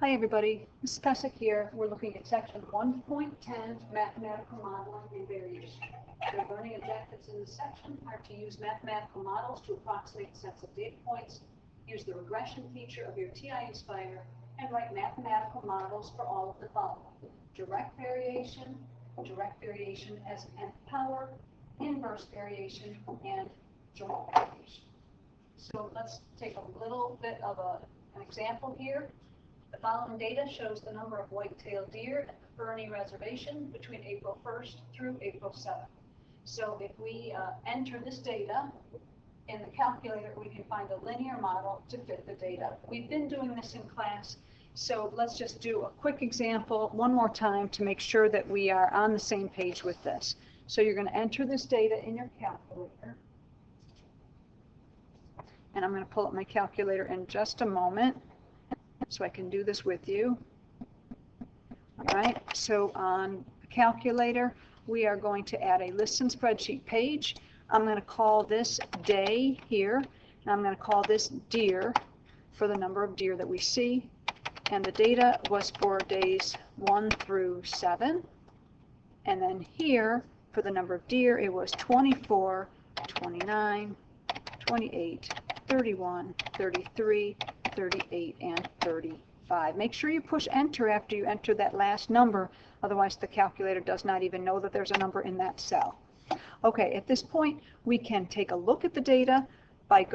Hi everybody, Ms. Pesek here. We're looking at section 1.10, mathematical modeling and variation. The learning objectives in this section are to use mathematical models to approximate sets of data points, use the regression feature of your TI Inspire, and write mathematical models for all of the following: direct variation as nth power, inverse variation, and joint variation. So let's take a little bit of an example here. The following data shows the number of white-tailed deer at the Fernie Reservation between April 1st through April 7th. So if we enter this data in the calculator, we can find a linear model to fit the data. We've been doing this in class, so let's just do a quick example one more time to make sure that we are on the same page with this. So you're going to enter this data in your calculator. And I'm going to pull up my calculator in just a moment so I can do this with you. All right, so on the calculator, we are going to add a listen spreadsheet page. I'm going to call this day here, and I'm going to call this deer for the number of deer that we see. And the data was for days 1 through 7. And then here, for the number of deer, it was 24, 29, 28, 31, 33, 38, and 35. Make sure you push enter after you enter that last number, otherwise the calculator does not even know that there's a number in that cell. Okay, at this point we can take a look at the data by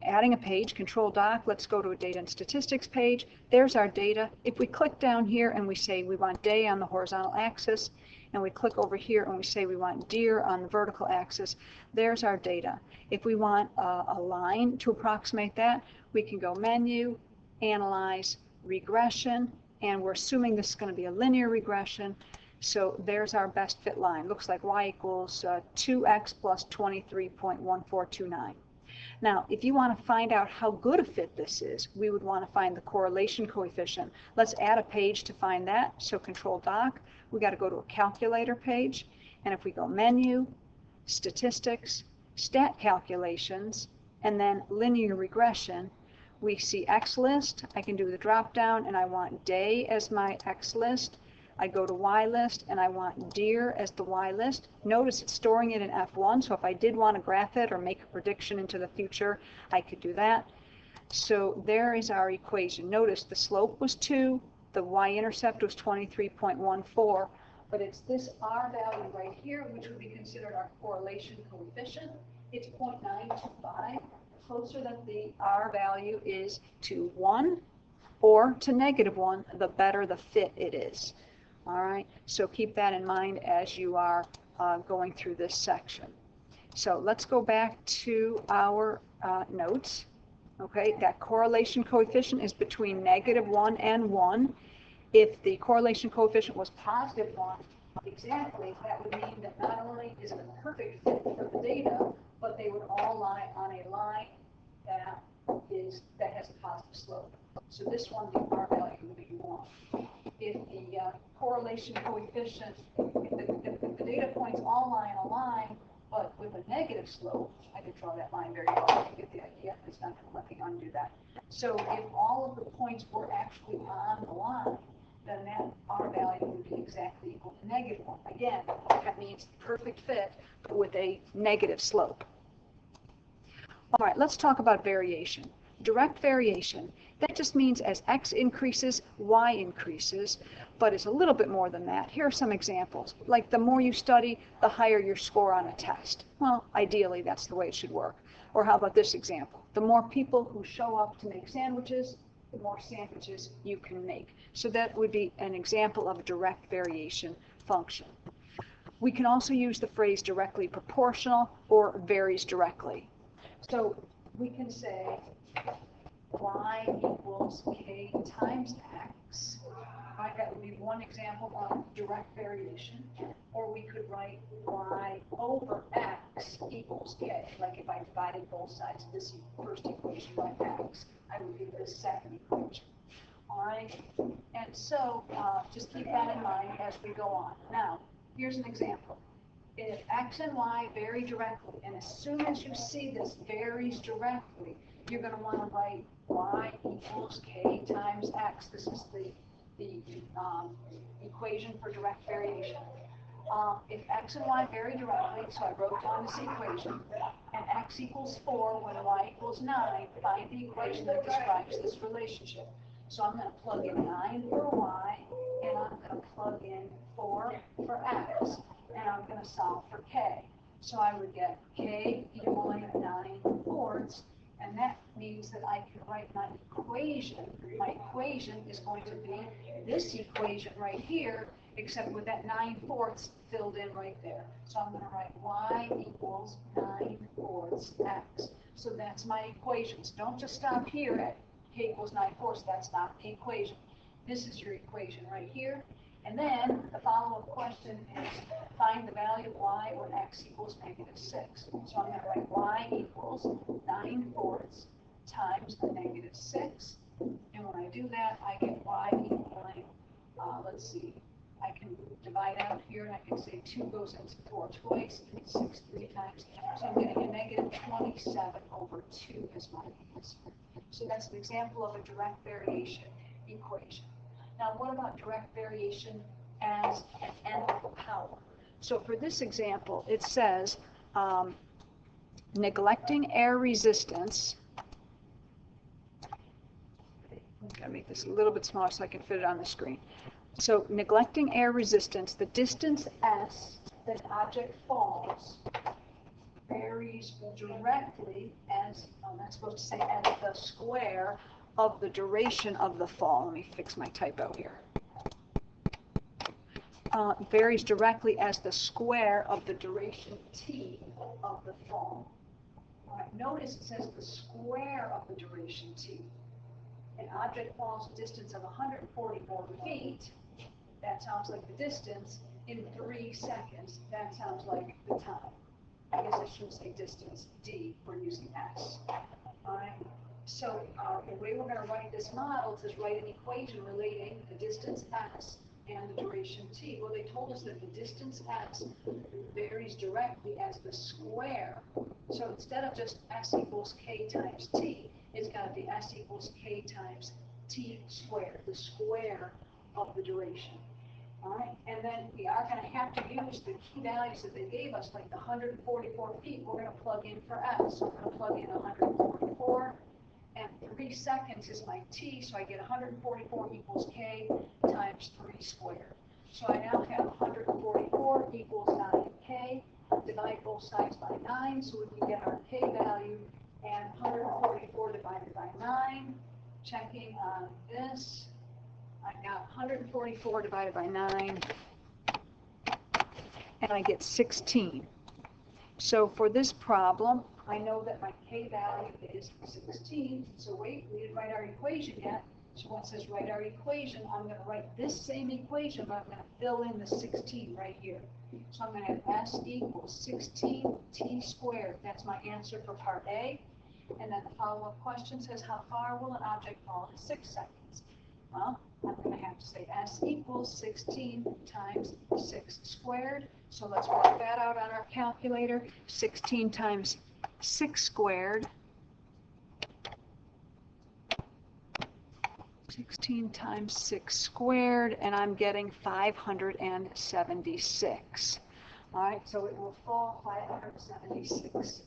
adding a page, Control Doc. Let's go to a data and statistics page. There's our data. If we click down here and we say we want day on the horizontal axis, and we click over here and we say we want deer on the vertical axis, there's our data. If we want a line to approximate that, we can go Menu, Analyze, Regression, and we're assuming this is going to be a linear regression. So there's our best fit line. Looks like y equals 2x plus 23.1429. Now, if you want to find out how good a fit this is, we would want to find the correlation coefficient. Let's add a page to find that. So Control Doc, we got to go to a calculator page, and if we go Menu, Statistics, Stat Calculations, and then Linear Regression, we see X list. I can do the drop down, and I want day as my X list. I go to Y list, and I want deer as the Y list. Notice it's storing it in F1, so if I did want to graph it or make a prediction into the future, I could do that. So there is our equation. Notice the slope was 2, the y-intercept was 23.14, but it's this R value right here, which would be considered our correlation coefficient. It's 0.925. The closer that the R value is to 1 or to -1, the better the fit it is. All right, so keep that in mind as you are going through this section. So let's go back to our notes. Okay, that correlation coefficient is between -1 and 1. If the correlation coefficient was +1, exactly, that would mean that not only is it a perfect fit for the data, but they would all lie on a line that has a positive slope. So this one, the R value would be 1. If the correlation coefficient, if the data points all lie on a line, but with a negative slope, I could draw that line very well. You get the idea. It's not going to let me undo that. So if all of the points were actually on the line, then that R value would be exactly equal to -1. Again, that means perfect fit, but with a negative slope. All right, let's talk about variation. Direct variation, that just means as x increases, y increases, but it's a little bit more than that. Here are some examples. Like the more you study, the higher your score on a test. Well, ideally, that's the way it should work. Or how about this example? The more people who show up to make sandwiches, the more sandwiches you can make. So that would be an example of a direct variation function. We can also use the phrase directly proportional or varies directly. So we can say y equals k times x. Right, that would be one example of direct variation. Or we could write y over x equals k. Like if I divided both sides of this first equation by x, I would get this second equation. All right, and so just keep that in mind as we go on. Now, here's an example. If x and y vary directly, and as soon as you see this varies directly, you're going to want to write y equals k times x. This is the equation for direct variation. If x and y vary directly, so I wrote down this equation, and x equals 4 when y equals 9, find the equation that describes this relationship. So I'm going to plug in 9 for y, and I'm going to plug in 4 for x, and I'm going to solve for k. So I would get k equaling 9 fourths, and that means that I can write my equation. My equation is going to be this equation right here, except with that 9 fourths filled in right there. So I'm going to write y equals 9 fourths x. So that's my equations. Don't just stop here at k equals 9 fourths. That's not the equation. This is your equation right here. And then the follow-up question is find the value of y when x equals -6. So I'm going to write y equals 9 fourths times the -6. And when I do that, I get y equaling, let's see, I can divide out here and I can say 2 goes into 4 twice, and 6 3 times. So I'm getting a -27 over 2 as my answer. So that's an example of a direct variation equation. Now, what about direct variation as an nth power? So for this example, it says neglecting air resistance. I'm going to make this a little bit smaller so I can fit it on the screen. So neglecting air resistance, the distance s that an object falls varies directly as, I'm not supposed to say as the square of the duration of the fall. Let me fix my typo here. Varies directly as the square of the duration t of the fall. All right, notice it says the square of the duration t. An object falls a distance of 144 feet. That sounds like the distance. In 3 seconds, that sounds like the time. I guess I shouldn't say distance, d, we're using s. All right. So the way we're going to write this model is write an equation relating the distance s and the duration t. Well, they told us that the distance s varies directly as the square. So instead of just s equals k times t, it's got to be s equals k times t squared, the square of the duration. All right, and then we are going to have to use the key values that they gave us, like the 144 feet. We're going to plug in for s. So I'm going to plug in 144, and 3 seconds is my t, so I get 144 equals k times 3 squared. So I now have 144 equals 9k. Divide both sides by 9, so we can get our k value, and 144 divided by 9. Checking on this. I got 144 divided by 9, and I get 16. So for this problem, I know that my k value is 16. So wait, we didn't write our equation yet. So when it says write our equation, I'm going to write this same equation, but I'm going to fill in the 16 right here. So I'm going to have s equals 16 t squared. That's my answer for part A. And then the follow-up question says, how far will an object fall in 6 seconds? Well, I'm going to have to say s equals 16 times 6 squared. So let's work that out on our calculator. 16 times 6 squared. 16 times 6 squared, and I'm getting 576. All right, so it will fall 576.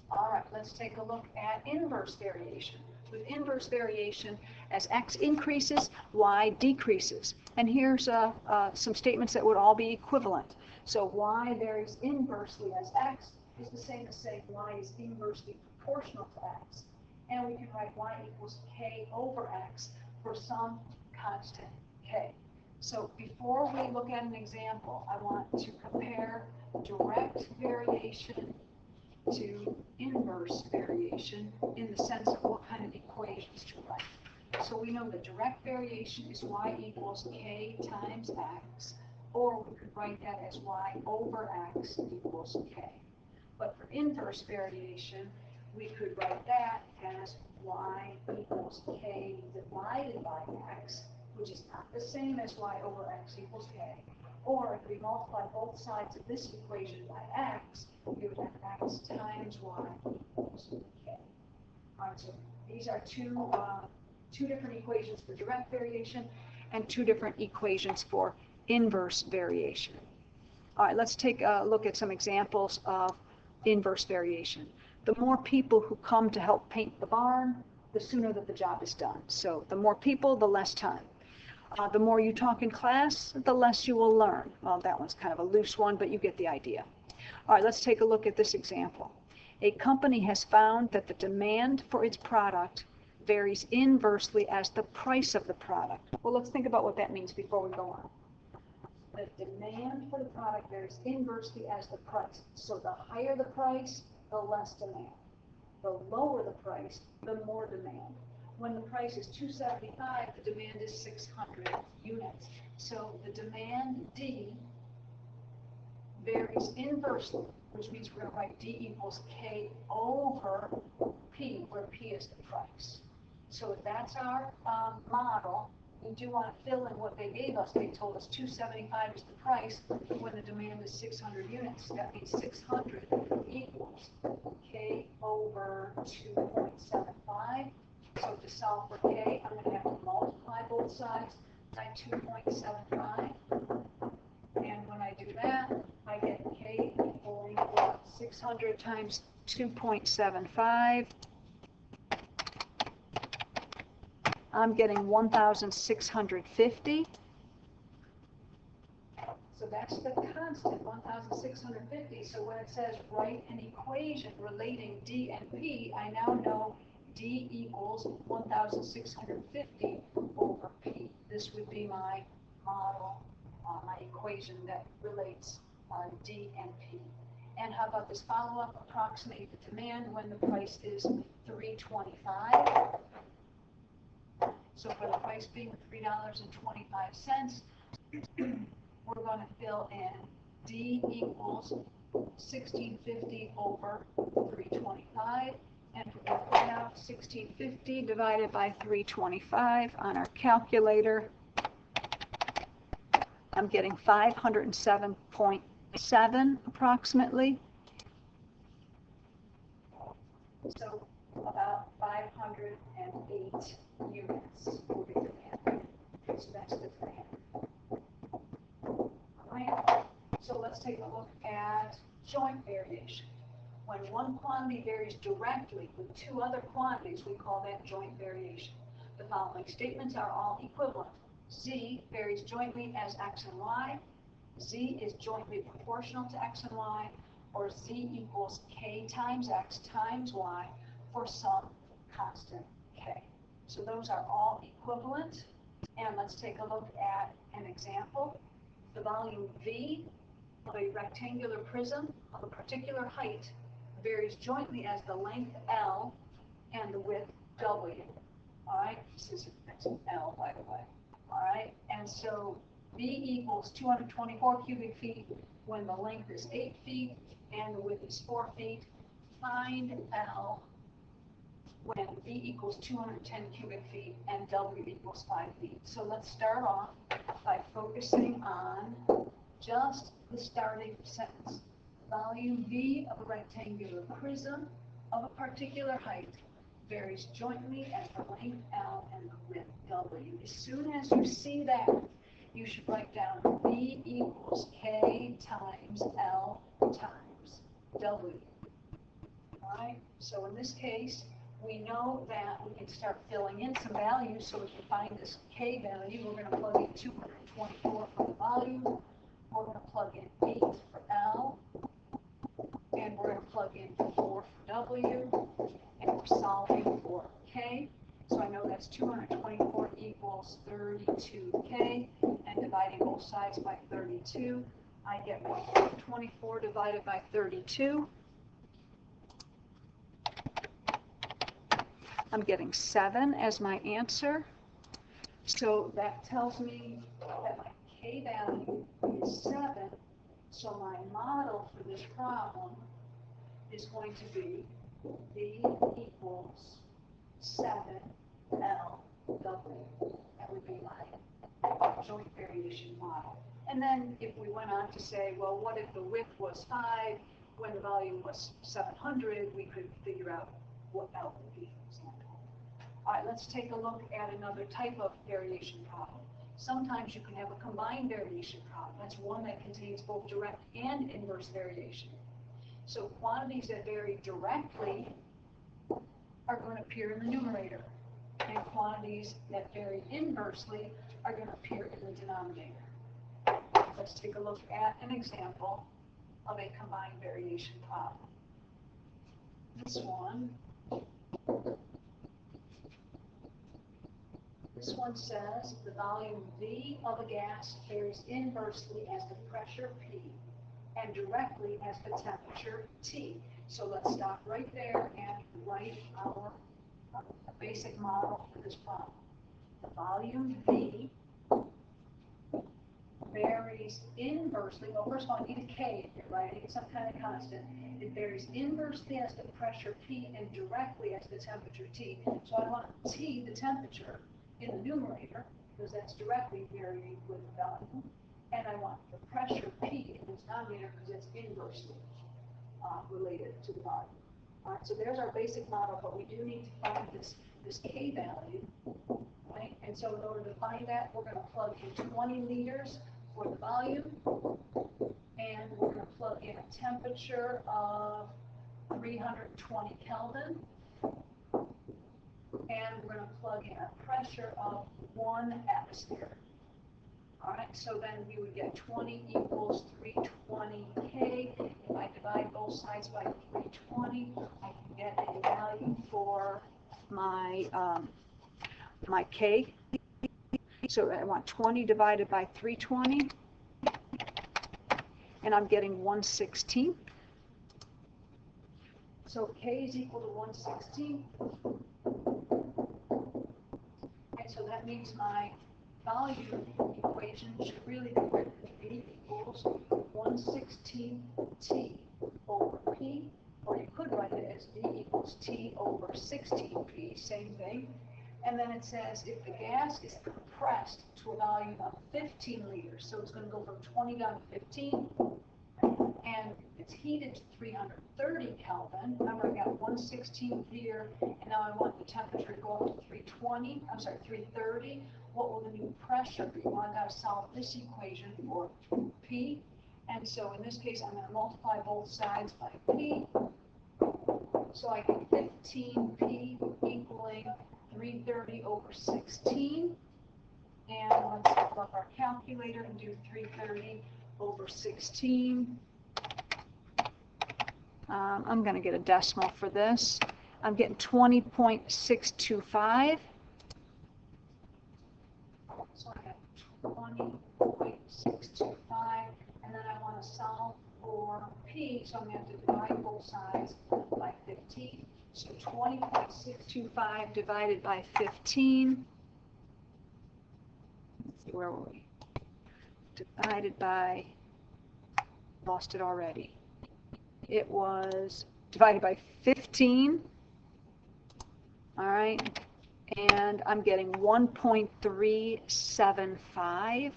All right, let's take a look at inverse variation. With inverse variation, as x increases, y decreases. And here's some statements that would all be equivalent. So y varies inversely as x is the same as saying y is inversely proportional to x. And we can write y equals k over x for some constant k. So before we look at an example, I want to compare direct variation to inverse variation in the sense of what kind of equations to write. So we know that direct variation is y equals k times x, or we could write that as y over x equals k. But for inverse variation, we could write that as y equals k divided by x, which is not the same as y over x equals k. Or if we multiply both sides of this equation by x, we would have x times y equals k. these are two different equations for direct variation and two different equations for inverse variation. All right, let's take a look at some examples of inverse variation. The more people who come to help paint the barn, the sooner that the job is done. So the more people, the less time. The more you talk in class, the less you will learn. Well, that one's kind of a loose one, but you get the idea. All right, let's take a look at this example. A company has found that the demand for its product varies inversely as the price of the product. Well, let's think about what that means before we go on. The demand for the product varies inversely as the price. So the higher the price, the less demand. The lower the price, the more demand. When the price is $2.75, the demand is 600 units. So the demand D varies inversely, which means we're going to write D equals K over P, where P is the price. So if that's our model, we do want to fill in what they gave us. They told us $2.75 is the price when the demand is 600 units. That means 600 equals K over 2.75. So to solve for K, I'm going to have to multiply both sides by 2.75. And when I do that, I get K equaling 600 times 2.75. I'm getting 1,650. So that's the constant, 1,650. So when it says write an equation relating D and P, I now know D equals 1,650 over P. This would be my model, my equation that relates D and P. And how about this follow-up? Approximate the demand when the price is $3.25. So for the price being $3.25, we're going to fill in D equals 1650 over 325. And for working out 1650 divided by 325 on our calculator, I'm getting 507.7 approximately. So about 508 units will be demand. So that's the demand. Right? So let's take a look at joint variation. When one quantity varies directly with two other quantities, we call that joint variation. The following statements are all equivalent. Z varies jointly as X and Y. Z is jointly proportional to X and Y, or Z equals K times X times Y for some constant K. So those are all equivalent. And let's take a look at an example. The volume V of a rectangular prism of a particular height varies jointly as the length L and the width W. All right, that's an L, by the way. All right, and so V equals 224 cubic feet when the length is 8 feet and the width is 4 feet. Find L when V equals 210 cubic feet and W equals 5 feet. So let's start off by focusing on just the starting sentence. Volume V of a rectangular prism of a particular height varies jointly as the length L and the width W. As soon as you see that, you should write down V equals K times L times W. All right, so in this case, we know that we can start filling in some values. So if we find this K value, we're going to plug in 224 for the volume. We're going to plug in 8 for L. And we're going to plug in 4 for W. And we're solving for K. So I know that's 224 equals 32K. And dividing both sides by 32, I get 124 divided by 32. I'm getting 7 as my answer. So that tells me that my K value is 7. So my model for this problem is going to be V equals 7LW. That would be my joint variation model. And then if we went on to say, well, what if the width was 5 when the volume was 700, we could figure out what L would be, for example. All right, let's take a look at another type of variation problem. Sometimes you can have a combined variation problem. That's one that contains both direct and inverse variation. So quantities that vary directly are going to appear in the numerator, and quantities that vary inversely are going to appear in the denominator. Let's take a look at an example of a combined variation problem. This one says the volume V of a gas varies inversely as the pressure P and directly as the temperature T. So let's stop right there and write our basic model for this problem. The volume V varies inversely. Well, first of all, I need a K here, right? I need some kind of constant. It varies inversely as the pressure P and directly as the temperature T. So I want T, the temperature, in the numerator, because that's directly varying with the volume. And I want the pressure P in the denominator because it's inversely related to the volume. All right, so there's our basic model, but we do need to find this K value, right? And so in order to find that, we're going to plug in 20 liters for the volume, and we're going to plug in a temperature of 320 Kelvin, and we're going to plug in a pressure of 1 atmosphere. All right, so then we would get 20 equals 320K. If I divide both sides by 320, I can get a value for my my K. So I want 20 divided by 320, and I'm getting 1/16. So K is equal to 1/16. And so that means my volume equation should really be written V equals 1/16 T over P, or you could write it as V equals T over 16P, same thing. And then it says if the gas is compressed to a volume of 15 liters, so it's going to go from 20 down to 15, and it's heated to 330 Kelvin. Remember, I got 1/16 here, and now I want the temperature to go up to 330. What will the new pressure be? Well, I've got to solve this equation for P, and so in this case, I'm going to multiply both sides by P, so I get 15P equaling 330 over 16, and let's pull up our calculator and do 330 over 16. I'm going to get a decimal for this. I'm getting 20.625. So I got 20.625, and then I want to solve for P, so I'm going to have to divide both sides by 15. So 20.625 divided by 15. Let's see, where were we? Divided by, lost it already. It was divided by 15. All right. And I'm getting 1.375.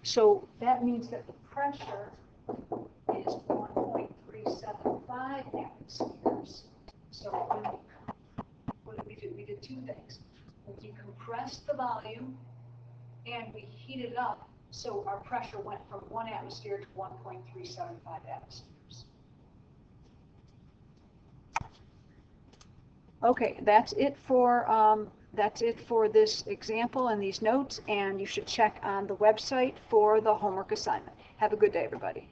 So that means that the pressure is 1.375 atmospheres. So what did we do? We did two things. We compressed the volume and we heated it up. So our pressure went from 1 atmosphere to 1.375 atmospheres. Okay, that's it for this example and these notes, and you should check on the website for the homework assignment. Have a good day, everybody.